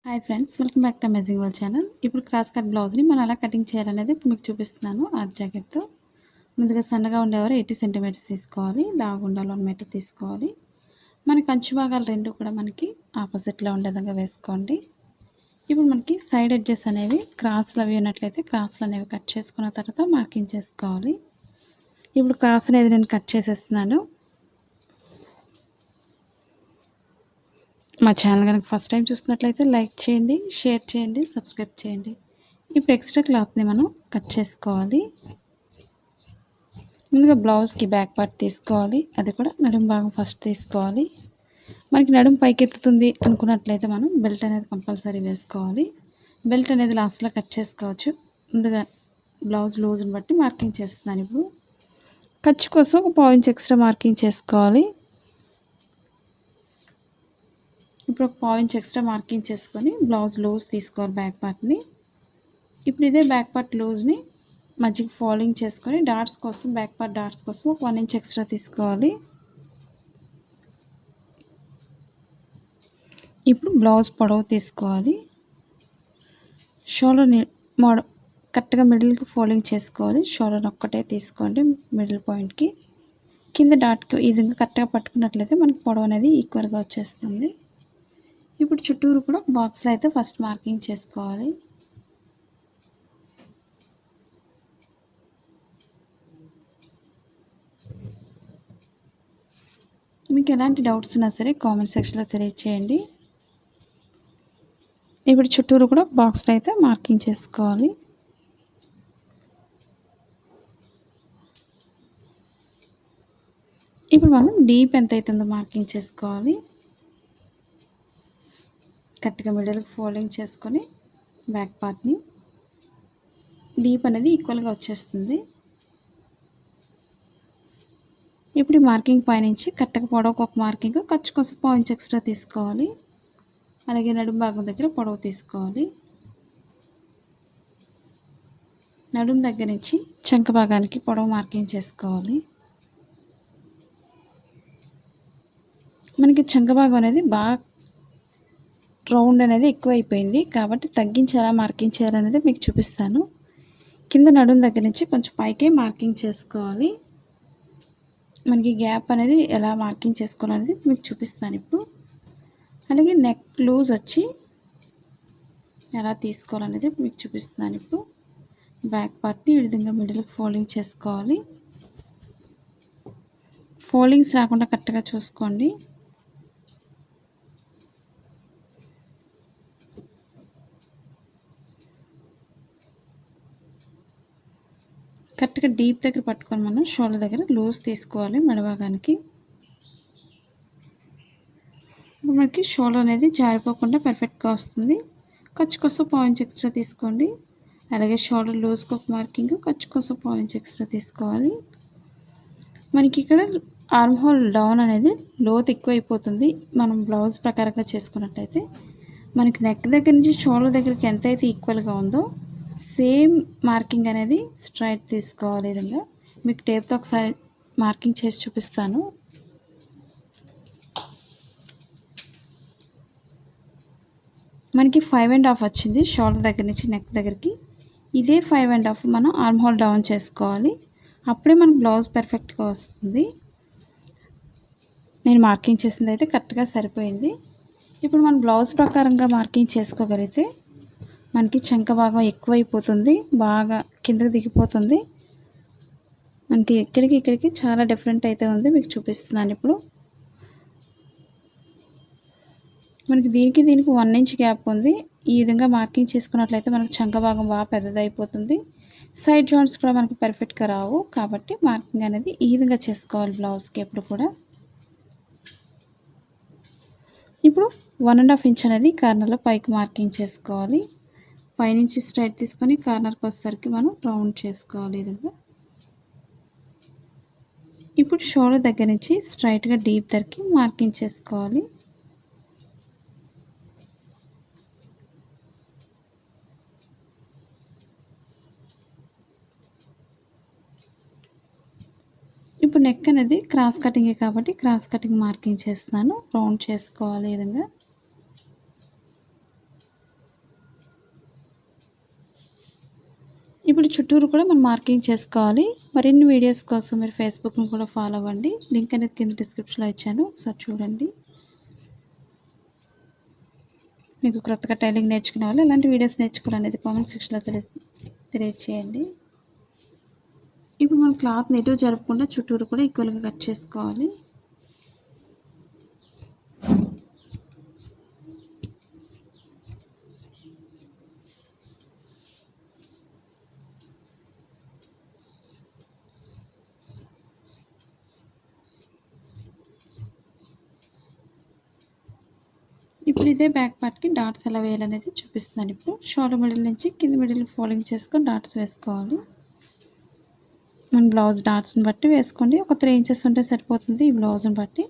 Hi friends, welcome back to amazing world channel. ఇప్పుడు cross cut బ్లౌజ్ని మనం ఎలా కటింగ్ చేయాలనేది ఇప్పుడు మీకు చూపిస్తున్నాను. ఆర్ట్ జాకెట్తో ముందుగా సన్నగా ఉండేవారు 80 సెంటీమీటర్స్ తీసుకోవాలి. లావు ఉండాలి 1 మీటర్ తీసుకోవాలి. మనకి అంచు భాగాలు రెండు కూడా మనకి ఆపోజిట్లో ఉండే విధంగా వేసుకోండి. ఇప్పుడు మనకి సైడ్ ఎడ్జెస్ అనేవి క్రాస్లు అవి ఉన్నట్లయితే క్రాస్లు అనేవి కట్ చేసుకున్న తర్వాత మార్కింగ్ చేసుకోవాలి. ఇప్పుడు క్రాస్ అనేది నేను కట్ చేసేస్తున్నాను. మా ఛానల్ కనుక ఫస్ట్ టైం చూస్తున్నట్లయితే లైక్ చేయండి, షేర్ చేయండి, సబ్స్క్రైబ్ చేయండి. ఇప్పుడు ఎక్స్ట్రా క్లాత్ని మనం కట్ చేసుకోవాలి. ముందుగా బ్లౌజ్కి బ్యాక్ పార్ట్ తీసుకోవాలి. అది కూడా నడుము భాగం ఫస్ట్ తీసుకోవాలి. మనకి నడుము పైకెత్తుతుంది అనుకున్నట్లయితే మనం బెల్ట్ అనేది కంపల్సరీ వేసుకోవాలి. బెల్ట్ అనేది లాస్ట్లో కట్ చేసుకోవచ్చు. ముందుగా బ్లౌజ్ లూజ్ని బట్టి మార్కింగ్ చేస్తున్నాను. ఇప్పుడు ఖర్చు కోసం ఒక 1/2 ఇంచ్ ఎక్స్ట్రా మార్కింగ్ చేసుకోవాలి. ఇప్పుడు ఒక 1/2 ఇంచ్ ఎక్స్ట్రా మార్కింగ్ చేసుకొని బ్లౌజ్ లూజ్ తీసుకోవాలి బ్యాక్ పార్ట్ని. ఇప్పుడు ఇదే బ్యాక్ పార్ట్ లూజ్ని మధ్యకి ఫోల్డింగ్ చేసుకొని డాట్స్ కోసం బ్యాక్ పార్ట్ డాట్స్ కోసం ఒక 1 ఇంచ్ ఎక్స్ట్రా తీసుకోవాలి. ఇప్పుడు బ్లౌజ్ పొడవు తీసుకోవాలి. షోల్డర్ని కరెక్ట్గా మిడిల్కి ఫోల్డింగ్ చేసుకోవాలి. షోల్డర్ ఒక్కటే తీసుకోండి మిడిల్ పాయింట్కి. కింద డాట్కి ఈ విధంగా కరెక్ట్గా పట్టుకున్నట్లయితే మనకి పొడవు అనేది ఈక్వల్గా వచ్చేస్తుంది. ఇప్పుడు చుట్టూరు కూడా బాక్స్లో అయితే ఫస్ట్ మార్కింగ్ చేసుకోవాలి. మీకు ఎలాంటి డౌట్స్ ఉన్నా సరే కామెంట్ సెక్షన్లో తెలియచేయండి. ఇప్పుడు చుట్టూరు కూడా బాక్స్లో అయితే మార్కింగ్ చేసుకోవాలి. ఇప్పుడు మనం డీప్ ఎంత అవుతుందో మార్కింగ్ చేసుకోవాలి. కరెక్ట్గా మిడిల్కి ఫోల్డింగ్ చేసుకొని బ్యాక్ పార్ట్ని డీప్ అనేది ఈక్వల్గా వచ్చేస్తుంది. ఇప్పుడు ఈ మార్కింగ్ పైనుంచి కరెక్ట్గా పొడవుకు ఒక మార్కింగ్, ఖర్చు కోసం 1/2 ఇంచ్ ఎక్స్ట్రా తీసుకోవాలి. అలాగే నడుము భాగం దగ్గర పొడవు తీసుకోవాలి. నడుము దగ్గర నుంచి చంక భాగానికి పొడవు మార్కింగ్ చేసుకోవాలి. మనకి చంక భాగం అనేది బాగా రౌండ్ అనేది ఎక్కువ అయిపోయింది కాబట్టి తగ్గించి ఎలా మార్కింగ్ చేయాలనేది మీకు చూపిస్తాను. కింద నడుము దగ్గర నుంచి కొంచెం పైకే మార్కింగ్ చేసుకోవాలి. మనకి గ్యాప్ అనేది ఎలా మార్కింగ్ చేసుకోవాలనేది మీకు చూపిస్తాను ఇప్పుడు. అలాగే నెక్ లూజ్ వచ్చి ఎలా తీసుకోవాలనేది మీకు చూపిస్తున్నాను ఇప్పుడు. బ్యాక్ పార్ట్ని ఈ విధంగా మిడిల్కి ఫోల్డింగ్ చేసుకోవాలి. ఫోల్డింగ్స్ రాకుండా కరెక్ట్గా చూసుకోండి. కరెక్ట్గా డీప్ దగ్గర పట్టుకొని మనం షోల్డర్ దగ్గర లూజ్ తీసుకోవాలి మెడభాగానికి. ఇప్పుడు మనకి షోల్డర్ అనేది జారిపోకుండా పర్ఫెక్ట్గా వస్తుంది. ఖర్చు కోసం 1/2 ఇంచ్ ఎక్స్ట్రా తీసుకోండి. అలాగే షోల్డర్ లూజ్కి ఒక మార్కింగ్, ఖర్చు కోసం 1/2 ఇంచ్ ఎక్స్ట్రా తీసుకోవాలి. మనకి ఇక్కడ ఆర్మ్ హోల్ డౌన్ అనేది లోతు ఎక్కువైపోతుంది. మనం బ్లౌజ్ ప్రకారంగా చేసుకున్నట్టయితే మనకి నెక్ దగ్గర నుంచి షోల్డర్ దగ్గరికి ఎంతైతే ఈక్వల్గా ఉందో సేమ్ మార్కింగ్ అనేది స్ట్రైట్ తీసుకోవాలి. విధంగా మీకు టేప్తో ఒకసారి మార్కింగ్ చేసి చూపిస్తాను. మనకి 5.5 వచ్చింది షోల్డర్ దగ్గర నుంచి నెక్ దగ్గరికి. ఇదే 5.5 మనం ఆర్మ్ హోల్ డౌన్ చేసుకోవాలి. అప్పుడే మన బ్లౌజ్ పర్ఫెక్ట్గా వస్తుంది. నేను మార్కింగ్ చేసింది అయితే కరెక్ట్గా సరిపోయింది. ఇప్పుడు మనం బ్లౌజ్ ప్రకారంగా మార్కింగ్ చేసుకోగలిగితే మనకి చంక భాగం ఎక్కువైపోతుంది, బాగా కిందకి దిగిపోతుంది. మనకి ఇక్కడికి చాలా డిఫరెంట్ అయితే ఉంది, మీకు చూపిస్తున్నాను ఇప్పుడు. మనకి దీనికి 1 ఇంచ్ గ్యాప్ ఉంది. ఈ విధంగా మార్కింగ్ చేసుకున్నట్లయితే మనకి చంక భాగం బాగా పెద్దదైపోతుంది. సైడ్ జాయింట్స్ కూడా మనకి పర్ఫెక్ట్గా రావు కాబట్టి మార్కింగ్ అనేది ఈ విధంగా చేసుకోవాలి బ్లౌజ్కి ఎప్పుడు కూడా. ఇప్పుడు 1.5 ఇంచ్ అనేది కార్నర్లో పైకి మార్కింగ్ చేసుకోవాలి. పైనుంచి స్ట్రైట్ తీసుకొని కార్నర్కి వచ్చేసరికి మనం రౌండ్ చేసుకోవాలి ఈ విధంగా. ఇప్పుడు షోల్డర్ దగ్గర నుంచి స్ట్రైట్గా డీప్ దగ్గరికి మార్కింగ్ చేసుకోవాలి. ఇప్పుడు నెక్ అనేది క్రాస్ కటింగే కాబట్టి క్రాస్ కటింగ్ మార్కింగ్ చేస్తున్నాను. రౌండ్ చేసుకోవాలి ఈ విధంగా. ఇప్పుడు చుట్టూరు కూడా మనం మార్కింగ్ చేసుకోవాలి. మరిన్ని వీడియోస్ కోసం మీరు ఫేస్‌బుక్‌ని కూడా ఫాలో అవ్వండి. లింక్ అనేది కింద డిస్క్రిప్షన్‌లో ఇచ్చాను. ఒకసారి చూడండి. మీకు కొత్తగా టైలరింగ్ నేర్చుకునే వాళ్ళు ఎలాంటి వీడియోస్ నేర్చుకోవాలనేది కామెంట్ సెక్షన్‌లో తెలియజేయండి. ఇప్పుడు మనం క్లాత్‌ని ఎటు జరపకుండా చుట్టూరు కూడా ఈక్వల్‌గా కట్ చేసుకోవాలి. ఇప్పుడు ఇదే బ్యాక్ పార్ట్‌కి డాట్స్ ఎలా వేయాలనేది చూపిస్తున్నాను ఇప్పుడు. షోల్డర్ మిడిల్ నుంచి కింద మిడిల్ ఫోల్డింగ్ చేసుకొని డాట్స్ వేసుకోవాలి. మన బ్లౌజ్ డాట్స్‌ని బట్టి వేసుకోండి. ఒక 3 ఇంచెస్ ఉంటే సరిపోతుంది ఈ బ్లౌజ్‌ని బట్టి.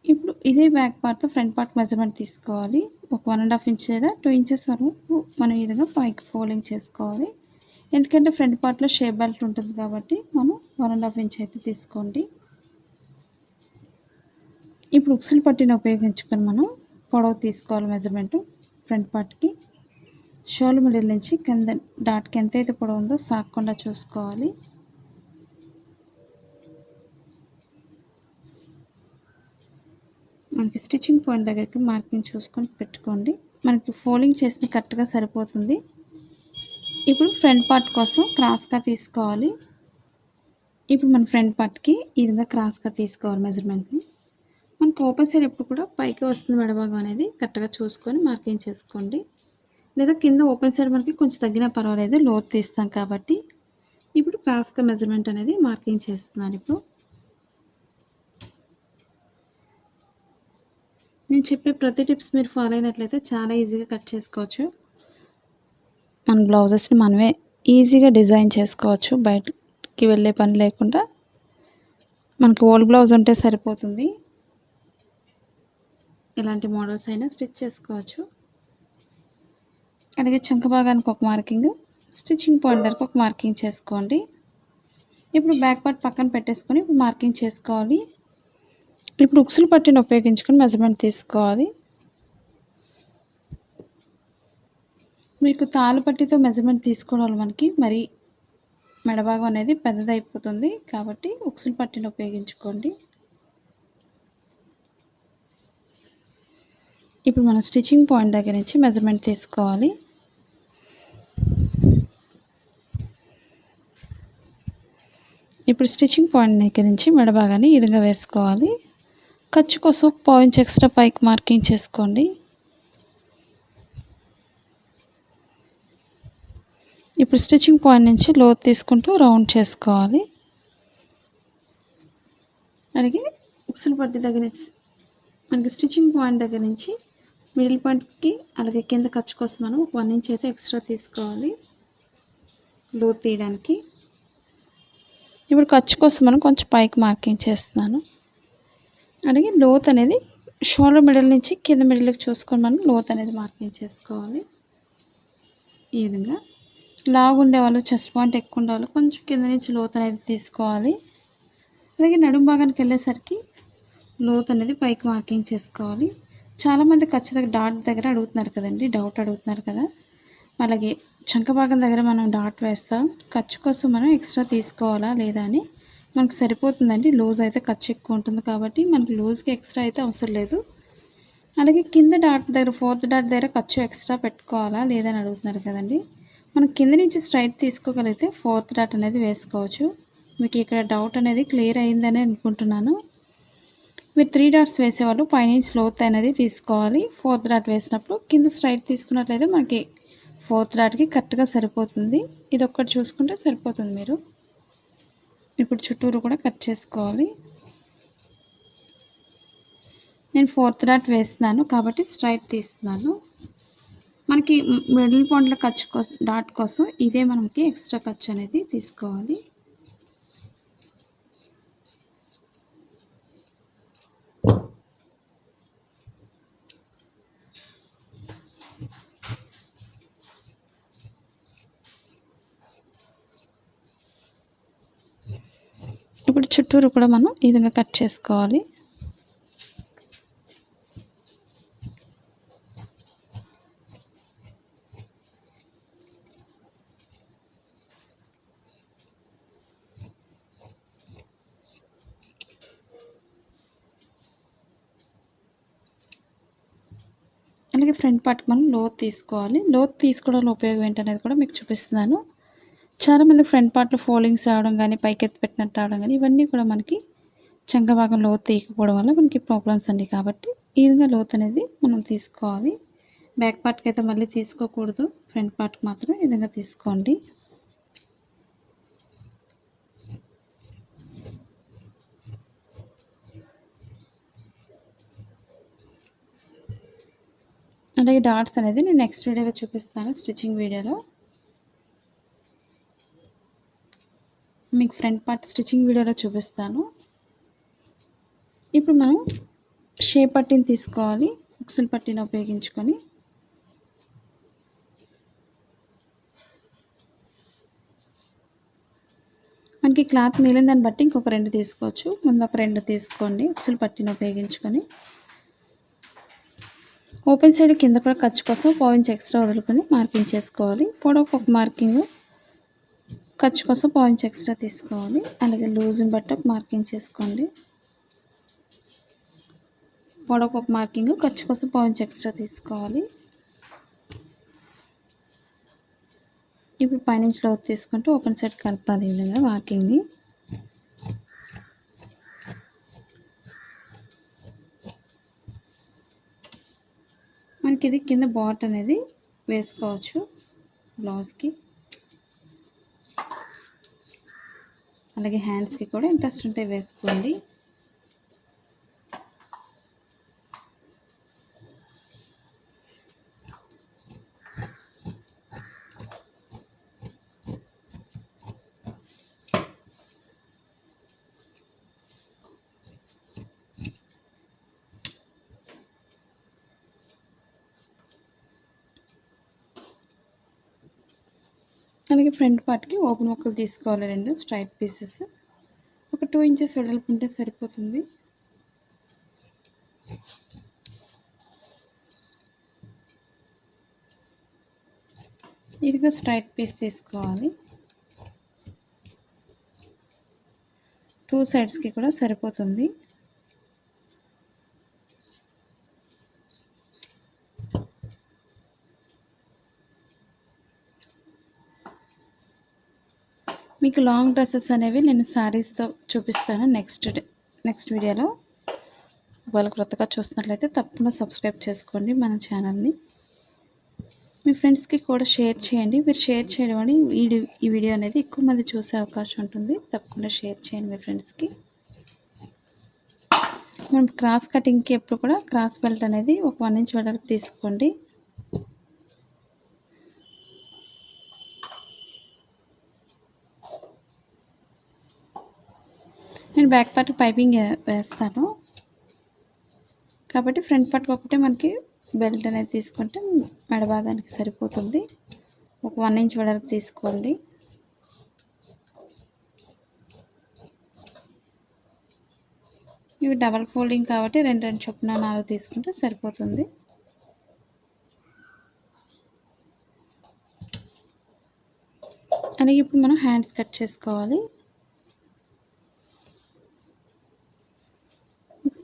ఇప్పుడు ఇదే బ్యాక్ పార్ట్‌తో ఫ్రంట్ పార్ట్ మెజర్‌మెంట్ తీసుకోవాలి. ఒక 1½ ఇంచ్ లేదా 2 ఇంచెస్ వరకు మనం ఈ విధంగా పైకి ఫోల్డింగ్ చేసుకోవాలి. ఎందుకంటే ఫ్రంట్ పార్ట్‌లో షేప్ బెల్ట్ ఉంటుంది కాబట్టి మనం 1½ ఇంచ్ అయితే తీసుకోండి. ఇప్పుడు ఉక్సులు పట్టీని ఉపయోగించుకొని మనం పొడవు తీసుకోవాలి మెజర్మెంట్ ఫ్రంట్ పార్ట్‌కి. షోల్డర్ మిడిల్ నుంచి కింద డాట్‌కి ఎంతైతే పొడవు ఉందో సాగకుండా చూసుకోవాలి. మనకి స్టిచ్చింగ్ పాయింట్ దగ్గరికి మార్కింగ్ చూసుకొని పెట్టుకోండి. మనకి ఫోల్డింగ్ చేస్తే కరెక్ట్‌గా సరిపోతుంది. ఇప్పుడు ఫ్రంట్ పార్ట్ కోసం క్రాస్‌గా తీసుకోవాలి. ఇప్పుడు మన ఫ్రంట్ పార్ట్‌కి ఈ విధంగా క్రాస్‌గా తీసుకోవాలి మెజర్మెంట్‌ని. మనకు ఓపెన్ సైడ్ ఎప్పుడు కూడా పైకి వస్తుంది మెడభాగం అనేది కరెక్ట్‌గా చూసుకొని మార్కింగ్ చేసుకోండి. లేదా కింద ఓపెన్ సైడ్ మనకి కొంచెం తగ్గినా పర్వాలేదు, లోతు తీస్తాం కాబట్టి. ఇప్పుడు క్రాస్‌గా మెజర్మెంట్ అనేది మార్కింగ్ చేస్తున్నాను ఇప్పుడు. నేను చెప్పే ప్రతి టిప్స్ మీరు ఫాలో అయినట్లయితే చాలా ఈజీగా కట్ చేసుకోవచ్చు. మన బ్లౌజెస్‌ని మనమే ఈజీగా డిజైన్ చేసుకోవచ్చు. బయటికి వెళ్ళే పని లేకుండా. మనకి ఓల్డ్ బ్లౌజ్ ఉంటే సరిపోతుంది. ఎలాంటి మోడల్స్ అయినా స్టిచ్ చేసుకోవచ్చు. అలాగే చంక భాగానికి ఒక మార్కింగ్, స్టిచ్చింగ్ పాయింట్ దగ్గర ఒక మార్కింగ్ చేసుకోండి. ఇప్పుడు బ్యాక్ పార్ట్ పక్కన పెట్టేసుకొని ఇప్పుడు మార్కింగ్ చేసుకోవాలి. ఇప్పుడు ఉక్సులు పట్టీని ఉపయోగించుకొని మెజర్మెంట్ తీసుకోవాలి. మీకు తాళ్ళు పట్టీతో మెజర్మెంట్ తీసుకోవడం వల్ల మనకి మరి మెడభాగం అనేది పెద్దదైపోతుంది కాబట్టి ఉక్సులు పట్టీని ఉపయోగించుకోండి. ఇప్పుడు మనం స్టిచ్చింగ్ పాయింట్ దగ్గర నుంచి మెజర్మెంట్ తీసుకోవాలి. ఇప్పుడు స్టిచ్చింగ్ పాయింట్ దగ్గర నుంచి మెడభాగాన్ని ఈ విధంగా వేసుకోవాలి. ఖర్చు కోసం 1/2 ఇంచ్ ఎక్స్ట్రా పైకి మార్కింగ్ చేసుకోండి. ఇప్పుడు స్టిచ్చింగ్ పాయింట్ నుంచి లోతు తీసుకుంటూ రౌండ్ చేసుకోవాలి. అలాగే ఉక్సులు పట్టీ దగ్గర నుంచి మనకి స్టిచ్చింగ్ పాయింట్ దగ్గర నుంచి మిడిల్ పాయింట్కి అలాగే కింద ఖర్చు కోసం మనం 1 ఇంచ్ అయితే ఎక్స్ట్రా తీసుకోవాలి లోతు తీయడానికి. ఇప్పుడు ఖర్చు కోసం మనం కొంచెం పైకి మార్కింగ్ చేస్తున్నాను. అలాగే లోతు అనేది షోల్డర్ మిడిల్ నుంచి కింద మిడిల్కి చూసుకొని మనం లోతు అనేది మార్కింగ్ చేసుకోవాలి. ఈ విధంగా లావు ఉండేవాళ్ళు, చెస్ట్ పాయింట్ ఎక్కువ ఉండేవాళ్ళు కొంచెం కింద నుంచి లోతు అనేది తీసుకోవాలి. అలాగే నడుము భాగానికి వెళ్ళేసరికి లోతు అనేది పైకి మార్కింగ్ చేసుకోవాలి. చాలామంది ఖచ్చితంగా డాట్ దగ్గర అడుగుతున్నారు కదండి, డౌట్ అడుగుతున్నారు కదా. అలాగే చంక భాగం దగ్గర మనం డాట్ వేస్తాం. ఖర్చు కోసం మనం ఎక్స్ట్రా తీసుకోవాలా లేదా అని. మనకు సరిపోతుందండి. లూజ్ అయితే ఖర్చు ఎక్కువ ఉంటుంది కాబట్టి మనకు లూజ్కి ఎక్స్ట్రా అయితే అవసరం లేదు. అలాగే కింద డాట్ దగ్గర 4th డాట్ దగ్గర ఖర్చు ఎక్స్ట్రా పెట్టుకోవాలా లేదా అని అడుగుతున్నారు కదండి. మనం కింద నుంచి స్ట్రైట్ తీసుకోగలిగితే 4th డాట్ అనేది వేసుకోవచ్చు. మీకు ఇక్కడ డౌట్ అనేది క్లియర్ అయిందని అనుకుంటున్నాను. మీరు 3 డాట్స్ వేసేవాళ్ళు పైనుంచి లోతు అనేది తీసుకోవాలి. 4th డాట్ వేసినప్పుడు కింద స్ట్రైట్ తీసుకున్నట్లయితే మనకి 4th డాట్‌కి కరెక్ట్‌గా సరిపోతుంది. ఇదొక్కటి చూసుకుంటే సరిపోతుంది మీరు. ఇప్పుడు చుట్టూరు కూడా కట్ చేసుకోవాలి. నేను 4th డాట్ వేస్తున్నాను కాబట్టి స్ట్రైట్ తీస్తున్నాను. మనకి మిడిల్ పాయింట్‌లో ఖర్చు కోసం డాట్ కోసం ఇదే మనకి ఎక్స్ట్రా ఖర్చు అనేది తీసుకోవాలి. ఇప్పుడు చుట్టూరు కూడా మనం ఈ విధంగా కట్ చేసుకోవాలి. అలాగే ఫ్రంట్ పార్ట్కి మనం లోతు తీసుకోవాలి. లోతు తీసుకోవడంలో ఉపయోగం ఏంటనేది కూడా మీకు చూపిస్తున్నాను. చాలామందికి ఫ్రంట్ పార్ట్‌లో ఫోల్డింగ్స్ రావడం గానీ, పైకెత్తి పెట్టినట్టు రావడం గానీ, ఇవన్నీ కూడా మనకి చంక భాగం లోతు తీయకపోవడం వల్ల మనకి ప్రాబ్లమ్స్ అండి. కాబట్టి ఈ విధంగా లోతు అనేది మనం తీసుకోవాలి. బ్యాక్ పార్ట్‌కి అయితే మళ్ళీ తీసుకోకూడదు. ఫ్రంట్ పార్ట్‌కి మాత్రం ఈ విధంగా తీసుకోండి. అలాగే డాట్స్ అనేది నేను నెక్స్ట్ వీడియోలో చూపిస్తాను. స్టిచ్చింగ్ వీడియోలో మీకు ఫ్రంట్ పార్ట్ స్టిచ్చింగ్ వీడియోలో చూపిస్తాను. ఇప్పుడు మనం షేప్ పట్టీని తీసుకోవాలి. ఉక్సులు పట్టీని ఉపయోగించుకొని మనకి క్లాత్ మిగిలిన దాన్ని బట్టి ఇంకొక 2 తీసుకోవచ్చు. ముందు ఒక 2 తీసుకోండి ఉక్సులు పట్టీని ఉపయోగించుకొని. ఓపెన్ సైడ్ కింద కూడా ఖర్చు కోసం 1/2 ఇంచ్ ఎక్స్ట్రా వదులుకొని మార్కింగ్ చేసుకోవాలి. పొడవుకు ఒక మార్కింగ్, ఖర్చు కోసం 1/2 ఇంచ్ ఎక్స్ట్రా తీసుకోవాలి. అలాగే లూజ్ని బట్టి ఒక మార్కింగ్ చేసుకోండి. పొడవుకు ఒక మార్కింగ్, ఖర్చు కోసం 1/2 ఇంచ్ ఎక్స్ట్రా తీసుకోవాలి. ఇప్పుడు పైనుంచి లోతు తీసుకుంటూ ఓపెన్ సైడ్ కలపాలి ఈ విధంగా మార్కింగ్ని. మనకి ఇది కింద బాట్ అనేది వేసుకోవచ్చు బ్లౌజ్కి. అలాగే హ్యాండ్స్కి కూడా ఇంట్రెస్ట్ ఉంటే వేసుకోండి. అలాగే ఫ్రంట్ పార్ట్కి ఓపెన్ ముక్కలు తీసుకోవాలి 2 స్ట్రైట్ పీసెస్. ఒక 2 ఇంచెస్ వెడల్పు ఉంటే సరిపోతుంది. ఇదిగా స్ట్రైట్ పీస్ తీసుకోవాలి. 2 సైడ్స్కి కూడా సరిపోతుంది. మీకు లాంగ్ డ్రెస్సెస్ అనేవి నేను శారీస్తో చూపిస్తాను నెక్స్ట్ వీడియోలో. ఒకవేళ కొత్తగా చూస్తున్నట్లయితే తప్పకుండా సబ్స్క్రైబ్ చేసుకోండి మన ఛానల్ని. మీ ఫ్రెండ్స్కి కూడా షేర్ చేయండి. మీరు షేర్ చేయడం వల్ల ఈ వీడియో అనేది ఎక్కువ మంది చూసే అవకాశం ఉంటుంది. తప్పకుండా షేర్ చేయండి మీ ఫ్రెండ్స్కి. మనం క్రాస్ కటింగ్కి ఎప్పుడు కూడా క్రాస్ బెల్ట్ అనేది ఒక 1 ఇంచ్ వెడల్పు తీసుకోండి. నేను బ్యాక్ పార్ట్ పైపింగ్ వేస్తాను కాబట్టి ఫ్రంట్ పార్ట్ ఒకటే మనకి బెల్ట్ అనేది తీసుకుంటే మెడ భాగానికి సరిపోతుంది. ఒక 1 ఇంచ్ వెడల్పు తీసుకోండి. ఇవి డబల్ ఫోల్డింగ్ కాబట్టి 2 చొప్పున 4 తీసుకుంటే సరిపోతుంది. అలాగే ఇప్పుడు మనం హ్యాండ్స్ కట్ చేసుకోవాలి.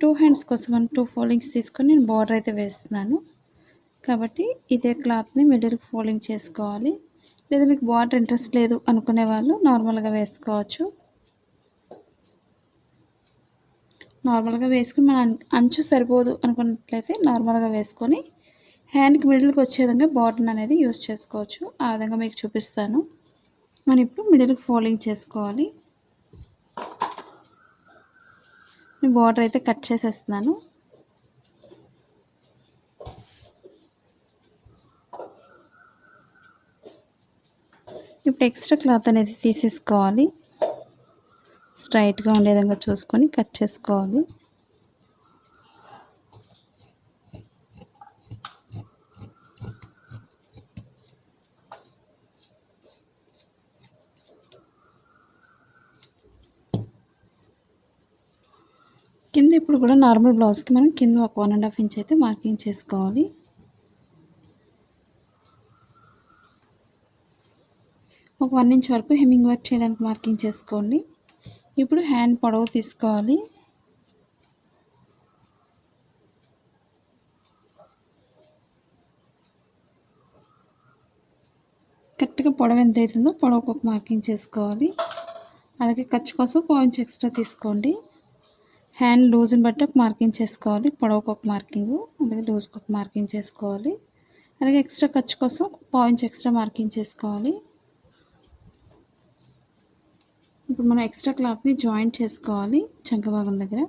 2 హ్యాండ్స్ కోసం మనం 2 ఫోల్డింగ్స్ తీసుకొని నేను బార్డర్ అయితే వేస్తున్నాను. కాబట్టి ఇదే క్లాత్ని మిడిల్ ఫోల్డింగ్ చేసుకోవాలి. లేదా మీకు బార్డర్ ఇంట్రెస్ట్ లేదు అనుకునే వాళ్ళు నార్మల్గా వేసుకోవచ్చు. నార్మల్గా వేసుకుని మన అంచు సరిపోదు అనుకున్నట్లయితే నార్మల్గా వేసుకొని హ్యాండ్కి మిడిల్కి వచ్చే విధంగా బార్డర్ అనేది యూస్ చేసుకోవచ్చు. ఆ విధంగా మీకు చూపిస్తాను. మనం ఇప్పుడు మిడిల్కి ఫోల్డింగ్ చేసుకోవాలి. నేను బార్డర్ అయితే కట్ చేసేస్తున్నాను. ఇప్పుడు ఎక్స్ట్రా క్లాత్ అనేది తీసేసుకోవాలి. స్ట్రైట్గా ఉండే విధంగా చూసుకొని కట్ చేసుకోవాలి. కింద ఇప్పుడు కూడా నార్మల్ బ్లౌజ్కి మనం కింద ఒక 1.5 ఇంచ్ అయితే మార్కింగ్ చేసుకోవాలి. ఒక 1 ఇంచ్ వరకు హెమ్మింగ్ వర్క్ చేయడానికి మార్కింగ్ చేసుకోండి. ఇప్పుడు హ్యాండ్ పొడవు తీసుకోవాలి. కరెక్ట్గా పొడవు ఎంత అవుతుందో పొడవుకు ఒక మార్కింగ్ చేసుకోవాలి. అలాగే ఖర్చు కోసం పాయింట్స్ ఎక్స్ట్రా తీసుకోండి. హ్యాండ్ లూజ్ని బట్టి ఒక మార్కింగ్ చేసుకోవాలి. పొడవుకు ఒక మార్కింగ్, అలాగే లూజ్కి ఒక మార్కింగ్ చేసుకోవాలి. అలాగే ఎక్స్ట్రా ఖర్చు కోసం పాయింట్స్ ఎక్స్ట్రా మార్కింగ్ చేసుకోవాలి. ఇప్పుడు మనం ఎక్స్ట్రా క్లాత్ని జాయింట్ చేసుకోవాలి చంక భాగం దగ్గర.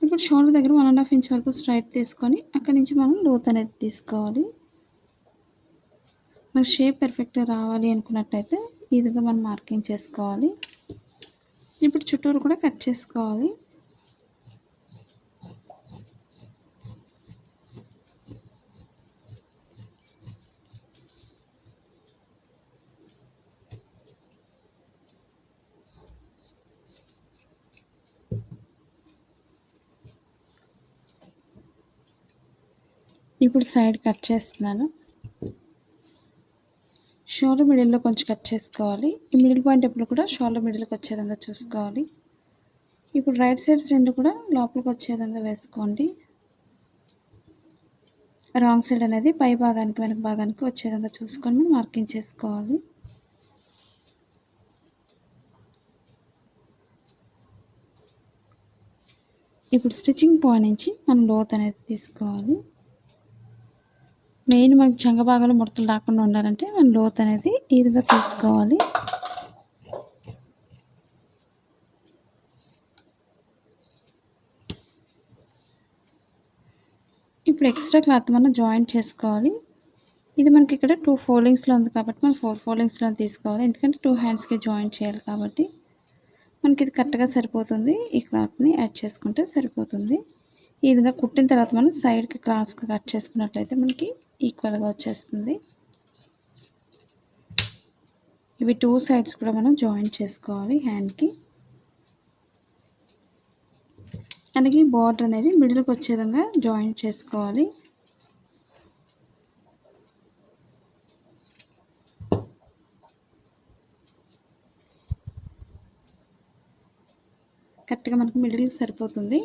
ఇప్పుడు షోల్డర్ దగ్గర 1.5 ఇంచ్ వరకు స్ట్రైట్ తీసుకొని అక్కడి నుంచి మనం లోత్ అనేది తీసుకోవాలి. మన షేప్ పర్ఫెక్ట్గా రావాలి అనుకున్నట్టయితే ఈ విధంగా మనం మార్కింగ్ చేసుకోవాలి. ఇప్పుడు చుట్టూరు కూడా కట్ చేసుకోవాలి. ఇప్పుడు సైడ్ కట్ చేస్తున్నాను. షోల్డర్ మిడిల్లో కొంచెం కట్ చేసుకోవాలి. ఈ మిడిల్ పాయింట్ ఎప్పుడు కూడా షోల్డర్ మిడిల్కి వచ్చే విధంగా చూసుకోవాలి. ఇప్పుడు రైట్ సైడ్స్ రెండు కూడా లోపలికి వచ్చే విధంగా వేసుకోండి. రాంగ్ సైడ్ అనేది పై భాగానికి వెనక భాగానికి వచ్చే విధంగా చూసుకొని మార్కింగ్ చేసుకోవాలి. ఇప్పుడు స్టిచ్చింగ్ పాయింట్ నుంచి మనం లోత్ అనేది తీసుకోవాలి. మెయిన్ మనకి చంక భాగాలు ముడతలు రాకుండా ఉండాలంటే మనం లోత్ అనేది ఈ విధంగా తీసుకోవాలి. ఇప్పుడు ఎక్స్ట్రా క్లాత్ మనం జాయింట్ చేసుకోవాలి. ఇది మనకి ఇక్కడ 2 ఫోల్డింగ్స్లో ఉంది కాబట్టి మనం 4 ఫోల్డింగ్స్లో తీసుకోవాలి. ఎందుకంటే 2 హ్యాండ్స్కి జాయింట్ చేయాలి కాబట్టి మనకి ఇది కరెక్ట్గా సరిపోతుంది. ఈ క్లాత్ని యాడ్ చేసుకుంటే సరిపోతుంది. ఈ విధంగా కుట్టిన తర్వాత మనం సైడ్కి క్రాస్గా కట్ చేసుకున్నట్లయితే మనకి ఈక్వల్గా వచ్చేస్తుంది. ఇవి 2 సైడ్స్ కూడా మనం జాయింట్ చేసుకోవాలి హ్యాండ్కి. అలాగే బార్డర్ అనేది మిడిల్కి వచ్చే విధంగా జాయింట్ చేసుకోవాలి. కరెక్ట్గా మనకు మిడిల్కి సరిపోతుంది.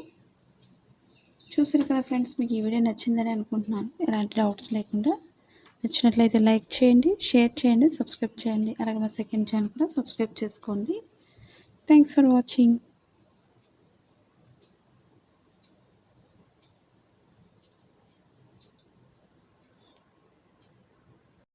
చూసారు కదా ఫ్రెండ్స్, మీకు ఈ వీడియో నచ్చిందని అనుకుంటున్నాను. ఎలాంటి డౌట్స్ లేకుండా. నచ్చినట్లయితే లైక్ చేయండి, షేర్ చేయండి, సబ్స్క్రైబ్ చేయండి. అలాగే మా సెకండ్ ఛానల్ కూడా సబ్స్క్రైబ్ చేసుకోండి. Thanks for watching.